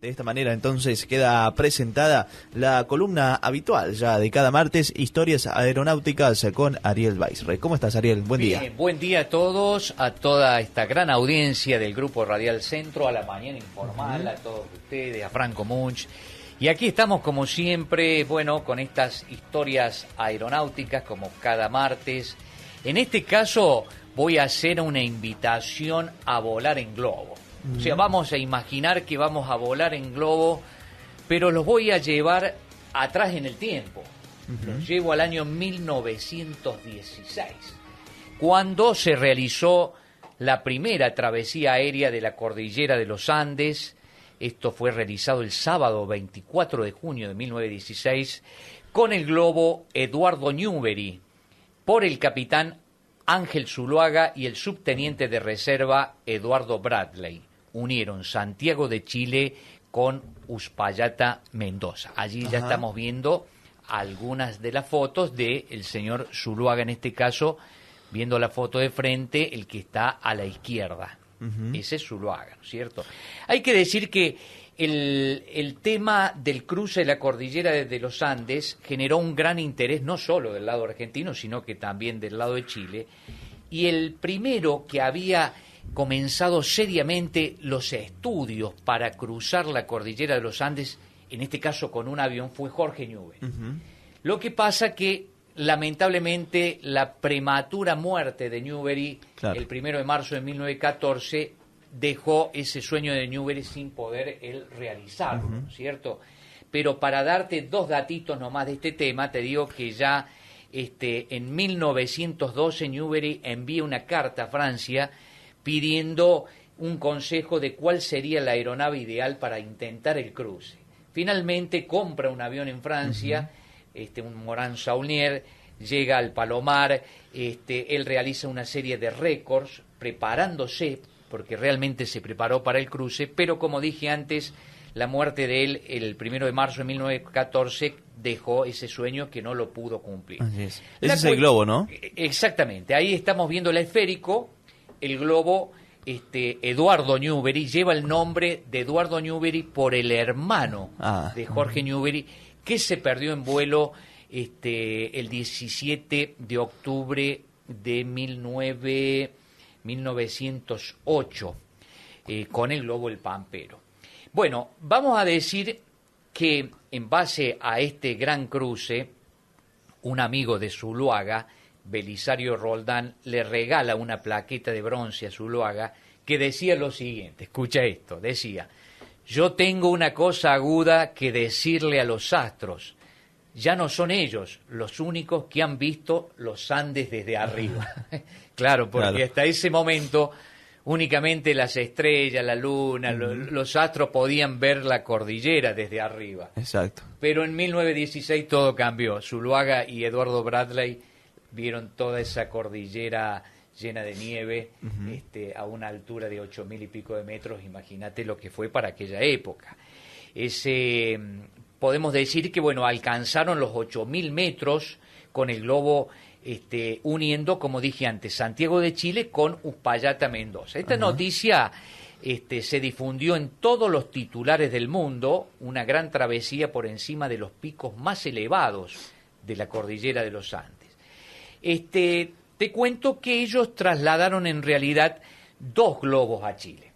De esta manera entonces queda presentada la columna habitual ya de cada martes, Historias Aeronáuticas con Ariel Weisre. ¿Cómo estás, Ariel? Buen día. Bien, buen día a todos, a toda esta gran audiencia del Grupo Radial Centro, a la Mañana Informal, a todos ustedes, a Franco Munch. Y aquí estamos como siempre, bueno, con estas historias aeronáuticas como cada martes. En este caso voy a hacer una invitación a volar en globo. O sea, vamos a imaginar que vamos a volar en globo, pero los voy a llevar atrás en el tiempo. Los llevo al año 1916, cuando se realizó la primera travesía aérea de la cordillera de los Andes. Esto fue realizado el sábado 24 de junio de 1916 con el globo Eduardo Newbery por el capitán Ángel Zuloaga y el subteniente de reserva Eduardo Bradley. Unieron Santiago de Chile con Uspallata, Mendoza. Allí ya estamos viendo algunas de las fotos del señor Zuloaga, en este caso, viendo la foto de frente, el que está a la izquierda. Ese es Zuloaga, ¿no es cierto? Hay que decir que el tema del cruce de la cordillera de los Andes generó un gran interés, no solo del lado argentino, sino que también del lado de Chile. Y el primero que había comenzado seriamente los estudios para cruzar la cordillera de los Andes, en este caso con un avión, fue Jorge Newbery. Lo que pasa que, lamentablemente, la prematura muerte de Newbery, el 1 de marzo de 1914, dejó ese sueño de Newbery sin poder él realizarlo, ¿no es cierto? Pero para darte dos datitos nomás de este tema, te digo que ya en 1912 Newbery envía una carta a Francia pidiendo un consejo de cuál sería la aeronave ideal para intentar el cruce. Finalmente compra un avión en Francia, un Morane Saulnier, llega al Palomar, él realiza una serie de récords preparándose, porque realmente se preparó para el cruce, pero como dije antes, la muerte de él el 1 de marzo de 1914 dejó ese sueño que no lo pudo cumplir. Así es. Ese es el globo, ¿no? Exactamente, ahí estamos viendo el esférico. El globo Eduardo Newbery lleva el nombre de Eduardo Newbery por el hermano de Jorge Newbery, que se perdió en vuelo el 17 de octubre de 1908 con el globo El Pampero. Bueno, vamos a decir que en base a este gran cruce, un amigo de Zuloaga, Belisario Roldán, le regala una plaqueta de bronce a Zuloaga que decía lo siguiente, escucha esto, decía: yo tengo una cosa aguda que decirle a los astros, ya no son ellos los únicos que han visto los Andes desde arriba. Claro, porque hasta ese momento únicamente las estrellas, la luna, los astros podían ver la cordillera desde arriba. Exacto. Pero en 1916 todo cambió. Zuloaga y Eduardo Bradley vieron toda esa cordillera llena de nieve, a una altura de 8.000 y pico de metros. Imagínate lo que fue para aquella época. Podemos decir que, bueno, alcanzaron los 8.000 metros con el globo uniendo, como dije antes, Santiago de Chile con Uspallata, Mendoza. Esta noticia se difundió en todos los titulares del mundo, una gran travesía por encima de los picos más elevados de la cordillera de los Andes. Te cuento que ellos trasladaron en realidad dos globos a Chile.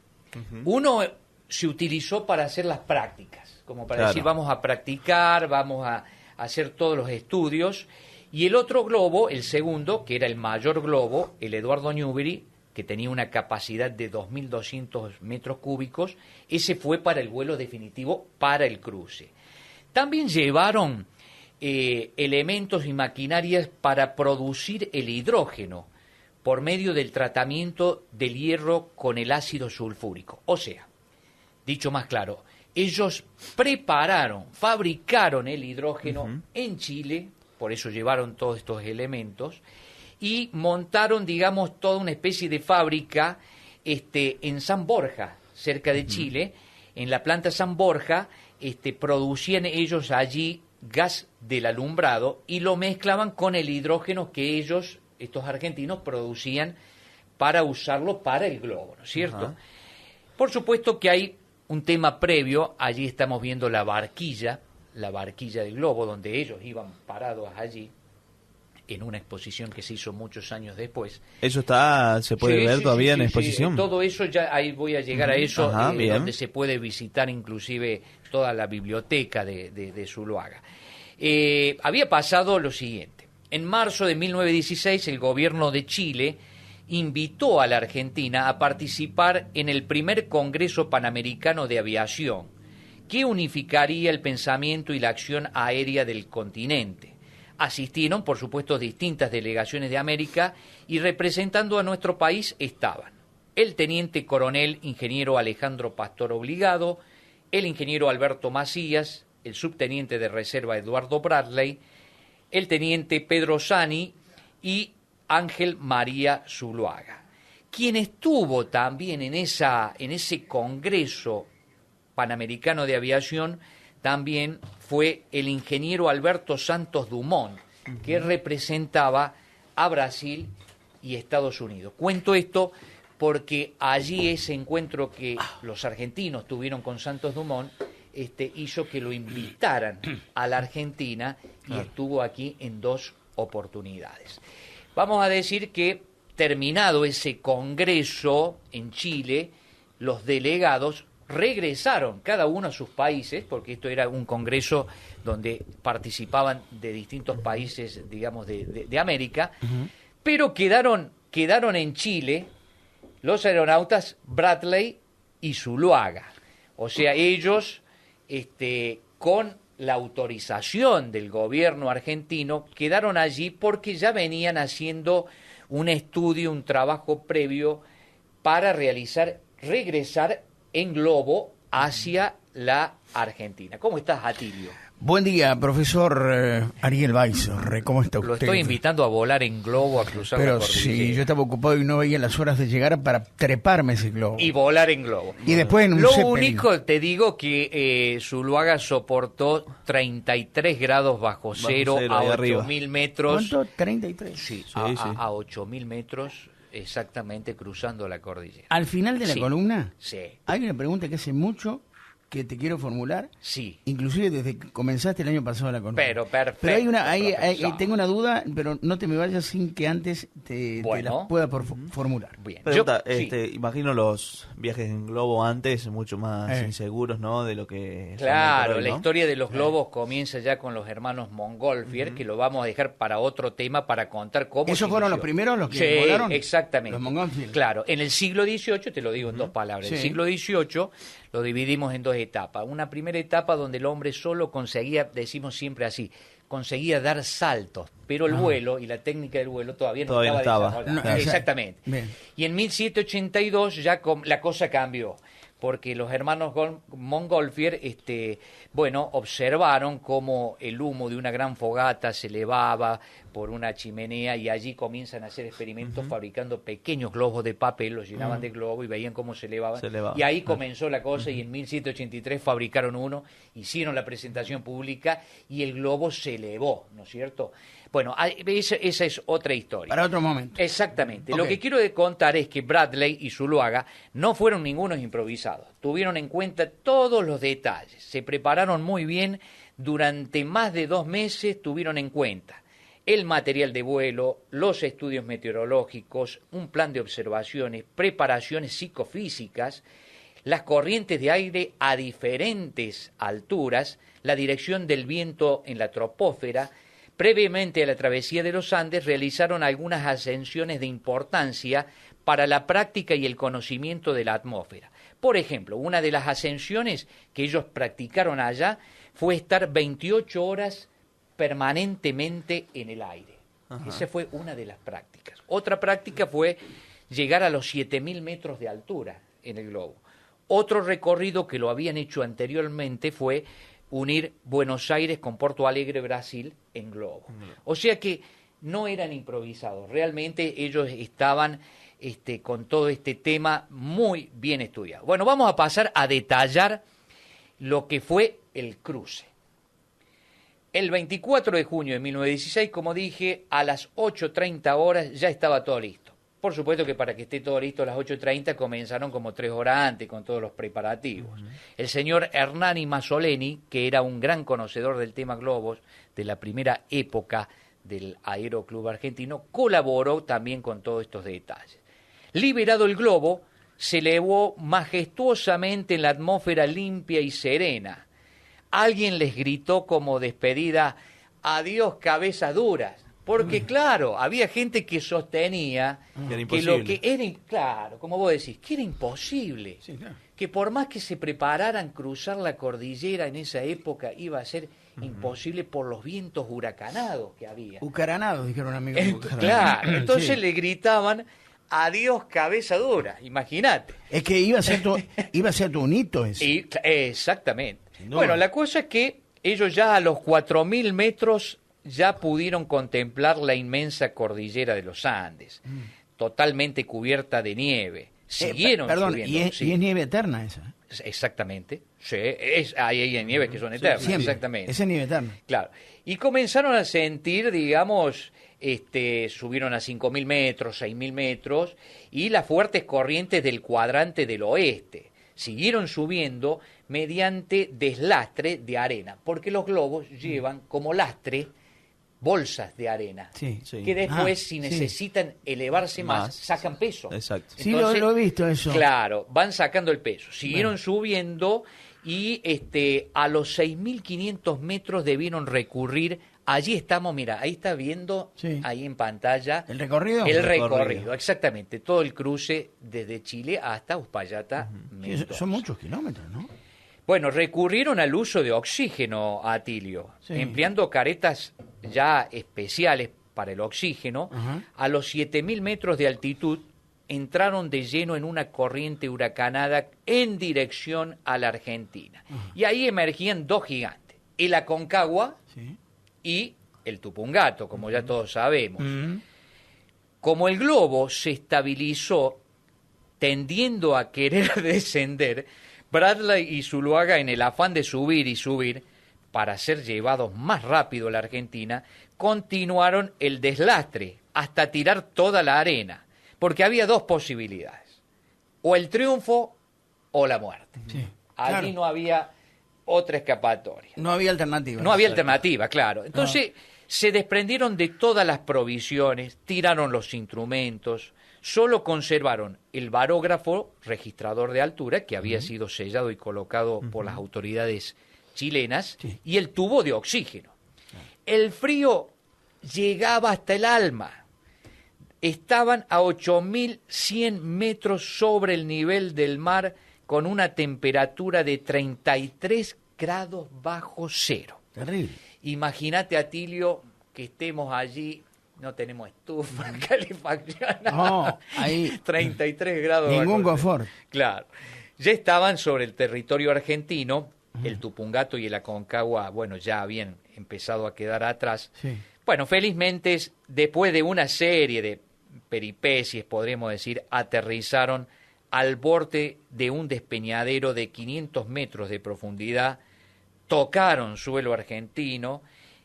Uno se utilizó para hacer las prácticas, como para decir, vamos a practicar, vamos a hacer todos los estudios, y el otro globo, el segundo, que era el mayor globo, el Eduardo Newbery, que tenía una capacidad de 2.200 metros cúbicos, ese fue para el vuelo definitivo, para el cruce. También llevaron elementos y maquinarias para producir el hidrógeno por medio del tratamiento del hierro con el ácido sulfúrico. O sea, dicho más claro, ellos fabricaron el hidrógeno en Chile, por eso llevaron todos estos elementos, y montaron, digamos, toda una especie de fábrica en San Borja, cerca de Chile. En la planta San Borja producían ellos allí gas del alumbrado y lo mezclaban con el hidrógeno que ellos, estos argentinos, producían para usarlo para el globo, ¿no es cierto? Por supuesto que hay un tema previo, allí estamos viendo la barquilla del globo, donde ellos iban parados allí, en una exposición que se hizo muchos años después. ¿Eso se puede ver todavía en exposición? Sí. Todo eso, ya ahí voy a llegar a eso, Ajá, donde se puede visitar inclusive toda la biblioteca de Zuloaga. Había pasado lo siguiente. En marzo de 1916, el gobierno de Chile invitó a la Argentina a participar en el primer Congreso Panamericano de Aviación, que unificaría el pensamiento y la acción aérea del continente. Asistieron, por supuesto, distintas delegaciones de América y representando a nuestro país estaban el teniente coronel ingeniero Alejandro Pastor Obligado, el ingeniero Alberto Macías, el subteniente de reserva Eduardo Bradley, el teniente Pedro Sani y Ángel María Zuloaga. Quien estuvo también en ese Congreso Panamericano de Aviación también fue el ingeniero Alberto Santos Dumont, que representaba a Brasil y Estados Unidos. Cuento esto porque allí ese encuentro que los argentinos tuvieron con Santos Dumont hizo que lo invitaran a la Argentina y estuvo aquí en 2 oportunidades. Vamos a decir que terminado ese congreso en Chile, los delegados regresaron cada uno a sus países, porque esto era un congreso donde participaban de distintos países, digamos, de América, pero quedaron en Chile los aeronautas Bradley y Zuloaga. O sea, ellos, con la autorización del gobierno argentino, quedaron allí porque ya venían haciendo un estudio, un trabajo previo para regresar en globo hacia la Argentina. ¿Cómo estás, Atilio? Buen día, profesor Ariel Weiss. ¿Cómo está usted? Lo estoy invitando a volar en globo, a cruzar la cordillera. Sí, yo estaba ocupado y no veía las horas de llegar para treparme ese globo. Y volar en globo. Y después en un Lo Zeppelin. único, te digo, que Zuloaga soportó 33 grados bajo cero a 8.000 metros. ¿Cuánto? 33. Sí, a 8.000 metros, exactamente, cruzando la cordillera. Al final de la columna, sí, hay una pregunta que hace mucho que te quiero formular, sí, inclusive desde que comenzaste el año pasado la columna. Pero perfecto. Pero tengo una duda, pero no te me vayas sin que antes te la pueda formular. Bien. Pregunta, imagino los viajes en globo antes mucho más inseguros, ¿no? De lo que claro, hoy, ¿no? La historia de los globos comienza ya con los hermanos Montgolfier, que lo vamos a dejar para otro tema para contar cómo. ¿Esos fueron los primeros los que volaron? Exactamente. Los Montgolfier. Claro, en el siglo XVIII, te lo digo en 2 palabras, el siglo XVIII lo dividimos en 2 etapas. Una primera etapa donde el hombre solo conseguía, decimos siempre así, conseguía dar saltos, pero el vuelo y la técnica del vuelo todavía no estaba desarrollada. Exactamente. Bien. Y en 1782 ya la cosa cambió, porque los hermanos Montgolfier, observaron cómo el humo de una gran fogata se elevaba por una chimenea y allí comienzan a hacer experimentos fabricando pequeños globos de papel, los llenaban de globo y veían cómo se elevaban. Y ahí comenzó la cosa y en 1783 fabricaron uno, hicieron la presentación pública y el globo se elevó, ¿no es cierto? Bueno, esa es otra historia. Para otro momento. Exactamente. Okay. Lo que quiero contar es que Bradley y Zuloaga no fueron ningunos improvisados. Tuvieron en cuenta todos los detalles. Se prepararon muy bien. Durante más de 2 meses tuvieron en cuenta el material de vuelo, los estudios meteorológicos, un plan de observaciones, preparaciones psicofísicas, las corrientes de aire a diferentes alturas, la dirección del viento en la troposfera. Previamente a la travesía de los Andes realizaron algunas ascensiones de importancia para la práctica y el conocimiento de la atmósfera. Por ejemplo, una de las ascensiones que ellos practicaron allá fue estar 28 horas permanentemente en el aire. Ajá. Esa fue una de las prácticas. Otra práctica fue llegar a los 7.000 metros de altura en el globo. Otro recorrido que lo habían hecho anteriormente fue unir Buenos Aires con Porto Alegre, Brasil, en globo. O sea que no eran improvisados, realmente ellos estaban con todo este tema muy bien estudiado. Bueno, vamos a pasar a detallar lo que fue el cruce. El 24 de junio de 1916, como dije, a las 8:30 horas ya estaba todo listo. por supuesto que para que esté todo listo a las 8:30 comenzaron como 3 horas antes con todos los preparativos. El señor Hernani Mazzoleni, que era un gran conocedor del tema globos, de la primera época del Aeroclub Argentino, colaboró también con todos estos detalles. Liberado el globo, se elevó majestuosamente en la atmósfera limpia y serena. Alguien les gritó como despedida: adiós cabezas duras. Porque claro, había gente que sostenía que lo que era, claro, como vos decís, que era imposible. Sí, claro. Que por más que se prepararan, cruzar la cordillera en esa época iba a ser imposible por los vientos huracanados que había. Ucaranados, dijeron amigos. Claro, entonces le gritaban: adiós cabeza dura, imagínate. Es que iba a ser tu un hito ese. Exactamente. No. Bueno, la cosa es que ellos ya a los 4.000 metros ya pudieron contemplar la inmensa cordillera de los Andes, totalmente cubierta de nieve. Siguieron subiendo. ¿Y es nieve eterna esa? Exactamente. Sí, hay nieves que son eternas. Sí, exactamente. Esa es nieve eterna. Claro. Y comenzaron a sentir, digamos, subieron a 5.000 metros, 6.000 metros, y las fuertes corrientes del cuadrante del oeste. Siguieron subiendo mediante deslastre de arena, porque los globos llevan como lastre bolsas de arena, que después, si necesitan elevarse más, sacan peso. Exacto. Entonces, sí, lo he visto eso. Claro, van sacando el peso. Siguieron subiendo y a los 6.500 metros debieron recurrir. Allí estamos, mira, ahí está viendo, ahí en pantalla. ¿El recorrido? El recorrido, exactamente. Todo el cruce desde Chile hasta Uspallata. Son muchos kilómetros, ¿no? Bueno, recurrieron al uso de oxígeno, Atilio, empleando caretas ya especiales para el oxígeno. A los 7.000 metros de altitud entraron de lleno en una corriente huracanada en dirección a la Argentina. Y ahí emergían dos gigantes, el Aconcagua y el Tupungato, como ya todos sabemos. Como el globo se estabilizó tendiendo a querer descender, Bradley y Zuluaga, en el afán de subir y subir para ser llevados más rápido a la Argentina, continuaron el deslastre hasta tirar toda la arena, porque había dos posibilidades: o el triunfo o la muerte. Allí no había otra escapatoria. No había alternativa. No había alternativa, claro. Entonces se desprendieron de todas las provisiones, tiraron los instrumentos. Solo conservaron el barógrafo registrador de altura, que había sido sellado y colocado por las autoridades chilenas, y el tubo de oxígeno. El frío llegaba hasta el alma. Estaban a 8.100 metros sobre el nivel del mar, con una temperatura de 33 grados bajo cero. Terrible. Imagínate, Atilio, que estemos allí. No tenemos estufa, calefacción. No, ahí 33 grados. Ningún confort. Claro. Ya estaban sobre el territorio argentino, el Tupungato y el Aconcagua, bueno, ya habían empezado a quedar atrás. Bueno, felizmente, después de una serie de peripecias, podríamos decir, aterrizaron al borde de un despeñadero de 500 metros de profundidad, tocaron suelo argentino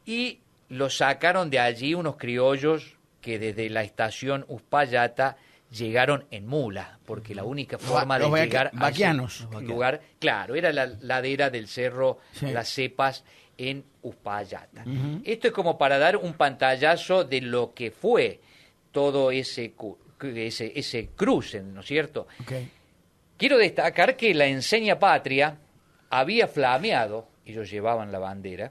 y lo sacaron de allí unos criollos que desde la estación Uspallata llegaron en mula, porque la única forma de llegar a ese lugar, claro, era la ladera del cerro Las Cepas en Uspallata. Esto es como para dar un pantallazo de lo que fue todo ese cruce, ¿no es cierto? Quiero destacar que la enseña patria había flameado, ellos llevaban la bandera,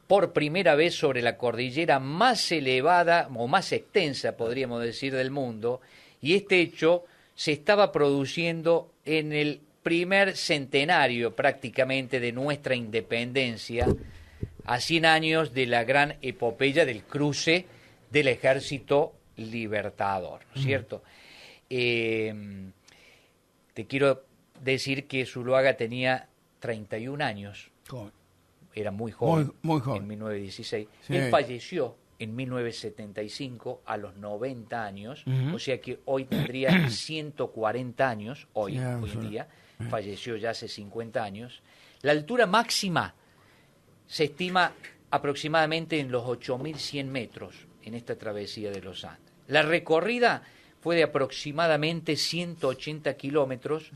por primera vez sobre la cordillera más elevada o más extensa, podríamos decir, del mundo, y este hecho se estaba produciendo en el primer centenario prácticamente de nuestra independencia, a 100 años de la gran epopeya del cruce del Ejército Libertador, ¿no es cierto? Te quiero decir que Zuluaga tenía 31 años. Era muy joven, muy joven. En 1916. Él falleció en 1975 a los 90 años, o sea que hoy tendría 140 años, hoy en día, falleció ya hace 50 años. La altura máxima se estima aproximadamente en los 8.100 metros en esta travesía de los Andes. La recorrida fue de aproximadamente 180 kilómetros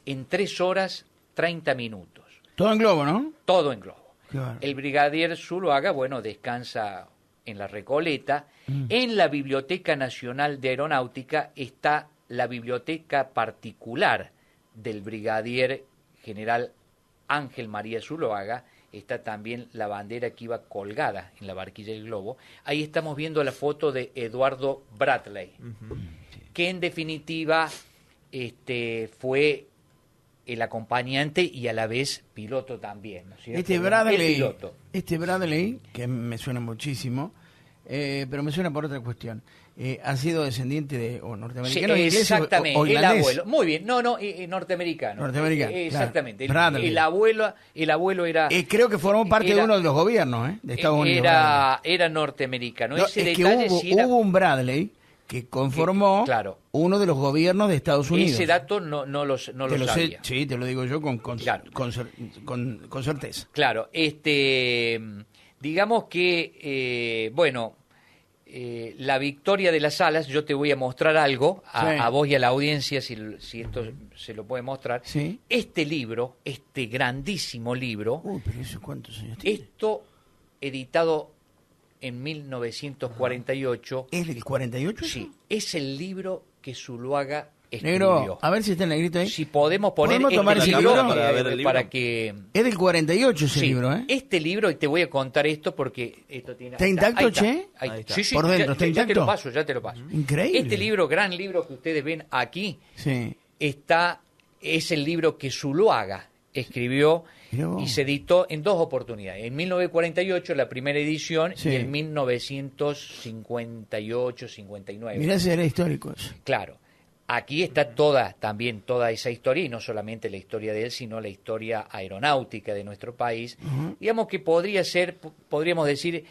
en 3 horas 30 minutos. Todo en globo, ¿no? Todo en globo. Claro. El brigadier Zuloaga, bueno, descansa en la Recoleta. En la Biblioteca Nacional de Aeronáutica está la biblioteca particular del brigadier general Ángel María Zuloaga. Está también la bandera que iba colgada en la barquilla del globo. Ahí estamos viendo la foto de Eduardo Bradley, que en definitiva fue el acompañante y a la vez piloto también, ¿no es cierto? Este Bradley, que me suena muchísimo, pero me suena por otra cuestión. Ha sido descendiente de norteamericano, sí, exactamente, o el abuelo. Muy bien, norteamericano. Norteamericano, exactamente. Claro. El abuelo era... creo que formó parte de uno de los gobiernos de Estados Unidos. Era norteamericano. No, es que hubo un Bradley que conformó uno de los gobiernos de Estados Unidos. Ese dato no lo sabía. Sí, te lo digo yo con certeza. Claro, digamos que, la victoria de las alas, yo te voy a mostrar algo, a vos y a la audiencia, si esto se lo puede mostrar. Sí. Este libro, este grandísimo libro, pero eso ¿cuántos años tiene? Esto editado en 1948. ¿Es del 48? Sí, es el libro que Zuloaga escribió. Negro, a ver si está el negrito ahí. Si podemos tomar ese libro para que... Es del 48 ese libro, ¿eh? Este libro, y te voy a contar esto porque esto tiene... ¿Está intacto, Che? Ahí está. Sí, por dentro, ¿está intacto? Ya te lo paso. Increíble. Este libro, gran libro que ustedes ven aquí, es el libro que Zuloaga escribió y se editó en 2 oportunidades. En 1948 la primera edición y en 1958-59. Mirá si era histórico eso. Claro. Aquí está toda esa historia, y no solamente la historia de él, sino la historia aeronáutica de nuestro país. Digamos que podríamos decir,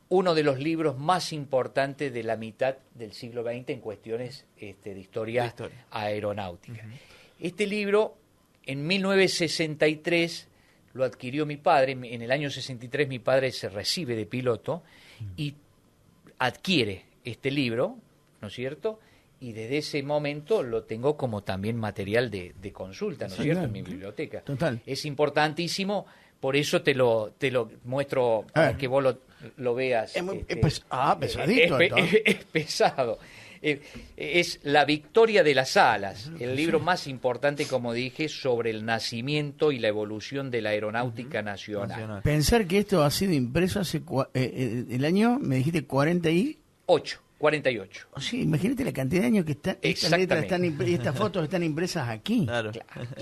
uno de los libros más importantes de la mitad del siglo XX en cuestiones de historia aeronáutica. Este libro, en 1963, lo adquirió mi padre. En el año 63 mi padre se recibe de piloto y adquiere este libro, ¿no es cierto?, y desde ese momento lo tengo como también material de consulta, ¿no es cierto?, en mi biblioteca. Total. Es importantísimo, por eso te lo muestro para que vos lo veas. Pesadito. Es pesado. Es La victoria de las alas, el libro más importante, como dije, sobre el nacimiento y la evolución de la aeronáutica nacional. Pensar que esto ha sido impreso hace el año, me dijiste, 48. Sí, imagínate la cantidad de años que estas letras y estas fotos están impresas aquí. Claro.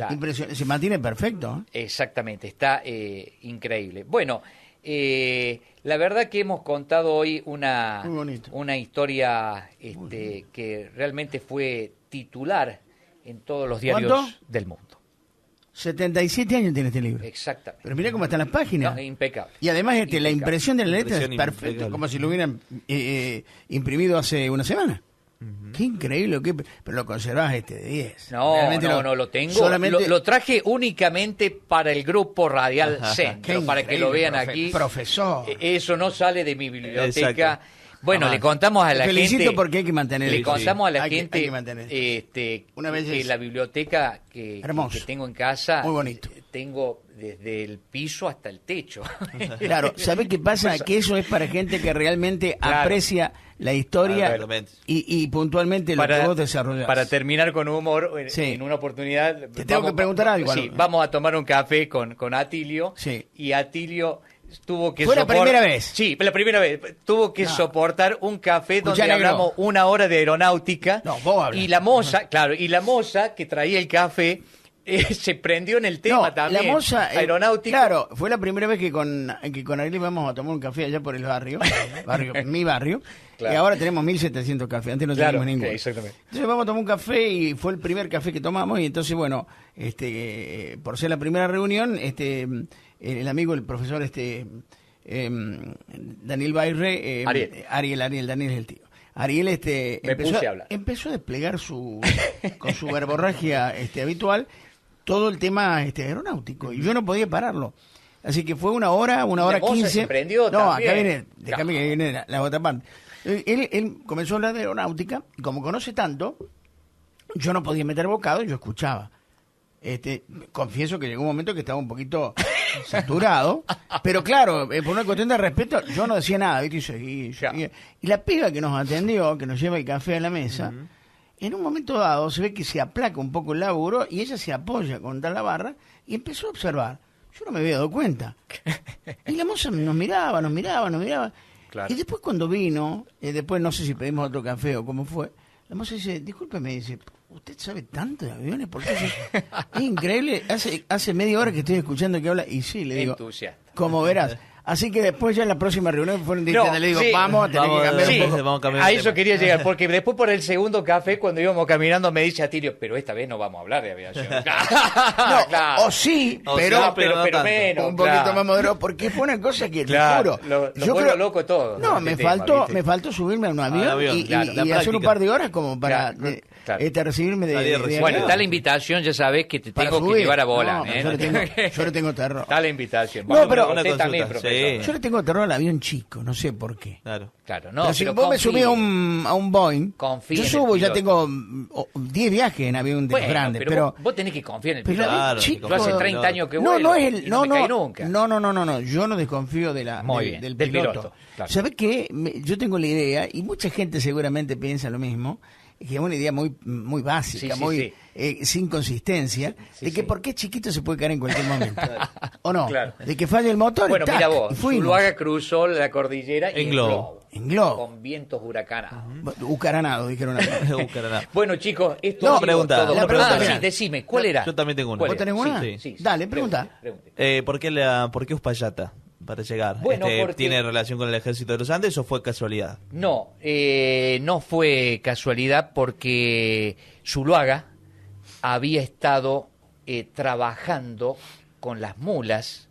Impresionante. Se mantiene perfecto. Exactamente, está increíble. Bueno, la verdad que hemos contado hoy una historia que realmente fue titular en todos los diarios del mundo. 77 años tiene este libro. Exactamente. Pero mira cómo están las páginas. No, impecable. Y además la impresión de la letra es perfecta, como si lo hubieran imprimido hace una semana. Qué increíble, pero lo conservás de 10. No, lo tengo. Lo traje únicamente para el grupo Radial Centro, para que lo vean aquí. Profesor. Eso no sale de mi biblioteca. Exacto. Bueno, le contamos a la gente. Felicito porque hay que mantener. Le contamos a la gente una vez que la biblioteca que tengo en casa, muy bonito. Tengo desde el piso hasta el techo. Claro, ¿sabés qué pasa? Que eso es para gente que realmente aprecia la historia y puntualmente lo que vos desarrollás. Para terminar con humor, en una oportunidad... Te tengo que preguntar algo. Sí, vamos a tomar un café con Atilio. Sí. Y Atilio... ¿Fue la primera vez? Sí, la primera vez. Tuvo que soportar un café donde hablamos 1 hora de aeronáutica. No, vos hablas. Y la moza que traía el café se prendió en el tema también. La moza aeronáutica. Claro, fue la primera vez que con Ariel vamos a tomar un café allá por el mi barrio. Claro. Y ahora tenemos 1.700 cafés, antes no teníamos ninguno. Exactamente. Entonces vamos a tomar un café y fue el primer café que tomamos y entonces, bueno, por ser la primera reunión, el amigo, el profesor Daniel Bairre, Ariel, Daniel es el tío. Ariel empezó a desplegar con su verborragia habitual todo el tema aeronáutico y yo no podía pararlo. Así que fue 1 hora 15. Se prendió no, también. acá viene la otra parte. Él comenzó a hablar de aeronáutica y como conoce tanto, yo no podía meter bocado y yo escuchaba. Confieso que llegó un momento que estaba un poquito saturado, pero claro, por una cuestión de respeto, yo no decía nada, ¿viste? Y seguía. Y la piba que nos atendió, que nos lleva el café a la mesa, en un momento dado se ve que se aplaca un poco el laburo y ella se apoya contra la barra y empezó a observar. Yo no me había dado cuenta. Y la moza nos miraba. Claro. Y después cuando vino, después no sé si pedimos otro café o cómo fue, la moza dice, discúlpeme, dice, ¿usted sabe tanto de aviones? Porque es increíble, hace media hora que estoy escuchando que habla, y sí, le digo, como verás. Así que después ya en la próxima reunión fueron distintas, le digo, vamos a tener que cambiar un poco. Vamos a eso quería llegar, porque después por el segundo café, cuando íbamos caminando, me dice Atilio, pero esta vez no vamos a hablar de aviación. Claro. O sí, pero menos. Un poquito más moderado, porque fue una cosa que, te juro, yo creo loco todo. No, me faltó subirme a un avión y hacer un par de horas como para recibirme de bueno, está la invitación, ya sabes que te tengo que llevar a bola. Yo le tengo terror. Está la invitación. No, pero usted también, profesor. Yo le tengo terror al avión chico, no sé por qué. Claro, no. Pero si vos me subís a un Boeing, yo subo y ya tengo 10 viajes en avión de los grandes. Pero vos tenés que confiar en el piloto. Claro, yo hace 30 años que vuelo. No me cae nunca. No, yo no desconfío del piloto. Claro. ¿Sabés qué? Yo tengo la idea, y mucha gente seguramente piensa lo mismo, que es una idea muy básica, sin consistencia, de que por qué chiquito se puede caer en cualquier momento. ¿O no? Claro. De que falle el motor. Bueno, mira vos, Zuluaga cruzó la cordillera en globo. Con vientos huracanados. Ucaranados, dijeron acá. Bueno, chicos, esto no, pregunta. Todo. Sí, decime, ¿cuál era? Yo también tengo una. ¿Vos tenés una? Sí. Dale, pregunta. ¿Por qué Uspallata? Para llegar. Bueno, ¿Tiene relación con el Ejército de los Andes o fue casualidad? No, no fue casualidad porque Zuluaga había estado trabajando con las mulas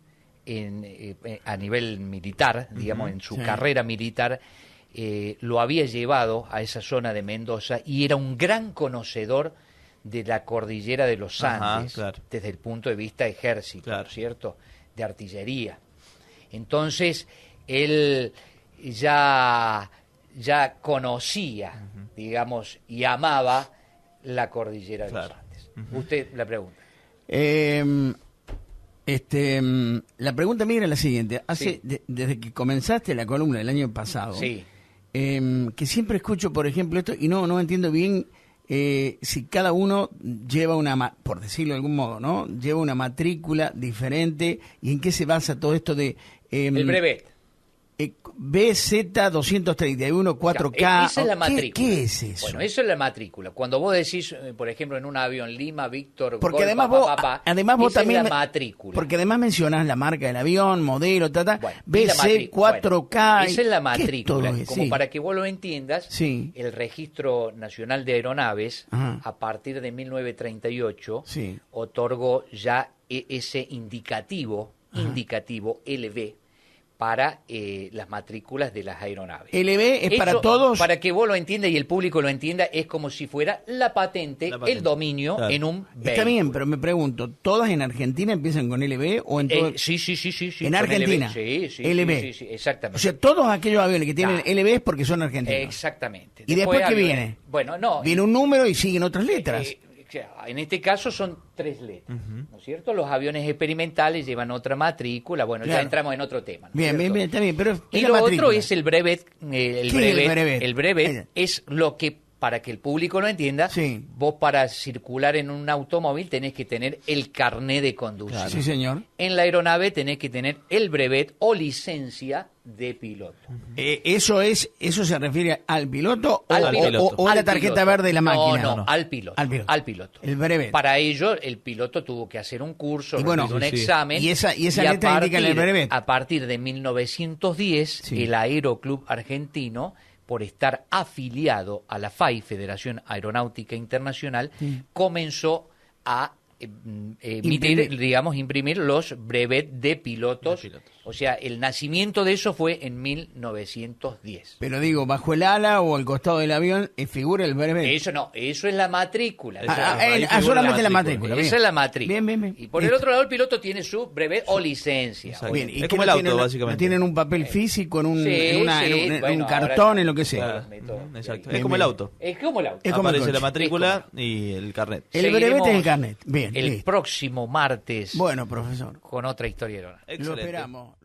a nivel militar, digamos, en su carrera militar, lo había llevado a esa zona de Mendoza y era un gran conocedor de la cordillera de los Andes, desde el punto de vista ejército, ¿cierto? De artillería. Entonces, él ya conocía, digamos, y amaba la cordillera de los Andes. Usted la pregunta. La pregunta mía era la siguiente. Desde que comenzaste la columna el año pasado, que siempre escucho, por ejemplo, esto, y no entiendo bien si cada uno lleva por decirlo de algún modo, ¿no? Lleva una matrícula diferente, y en qué se basa todo esto de... el brevet. BZ231 4K. Esa es la matrícula. ¿Qué es eso? Bueno, eso es la matrícula. Cuando vos decís, por ejemplo, en un avión Lima, Víctor, porque además vos también es la matrícula. Porque además mencionás la marca del avión, modelo, bueno, BC4K. Esa es la matrícula. Como para que vos lo entiendas, el Registro Nacional de Aeronaves, a partir de 1938, otorgó ya ese indicativo LV para las matrículas de las aeronaves. ¿LV es para todos? Para que vos lo entiendas y el público lo entienda, es como si fuera la patente. El dominio en un vehículo. Está bien, pero me pregunto, ¿todas en Argentina empiezan con LV o en todo? Sí. ¿En Argentina? Sí, LV. Sí, exactamente. O sea, todos aquellos aviones que tienen LV es porque son argentinos. Exactamente. ¿Y después qué viene? Bueno, no. Viene un número y siguen otras letras. En este caso son 3 letras, ¿no es cierto? Los aviones experimentales llevan otra matrícula. Bueno, ya entramos en otro tema, ¿no? Bien, está bien, pero y lo otro es el brevet. El brevet es lo que, para que el público lo entienda, vos para circular en un automóvil tenés que tener el carné de conducir. Claro. Sí, señor. En la aeronave tenés que tener el brevet o licencia de piloto. ¿Eso se refiere al piloto o a la tarjeta verde de la máquina? No, al piloto. El brevet. Para ello, el piloto tuvo que hacer un curso, un examen. Y esa letra indica en el brevet. A partir de 1910, el Aeroclub Argentino, por estar afiliado a la FAI, Federación Aeronáutica Internacional, comenzó a imprimir los brevets de pilotos. O sea, el nacimiento de eso fue en 1910. Pero digo, bajo el ala o al costado del avión figura el brevet. Eso no, eso es la matrícula. Solamente la matrícula. Esa es la matrícula. Bien. Y por el otro lado, el piloto tiene su brevet o licencia. Bien, es como el auto, básicamente. Tienen un papel físico en un cartón, en lo que sea. Exacto. Es como el auto. Es como el auto. Aparece la matrícula y el carnet. El brevet es el carnet. Bien. El próximo martes. Bueno, profesor. Con otra historia. Lo esperamos.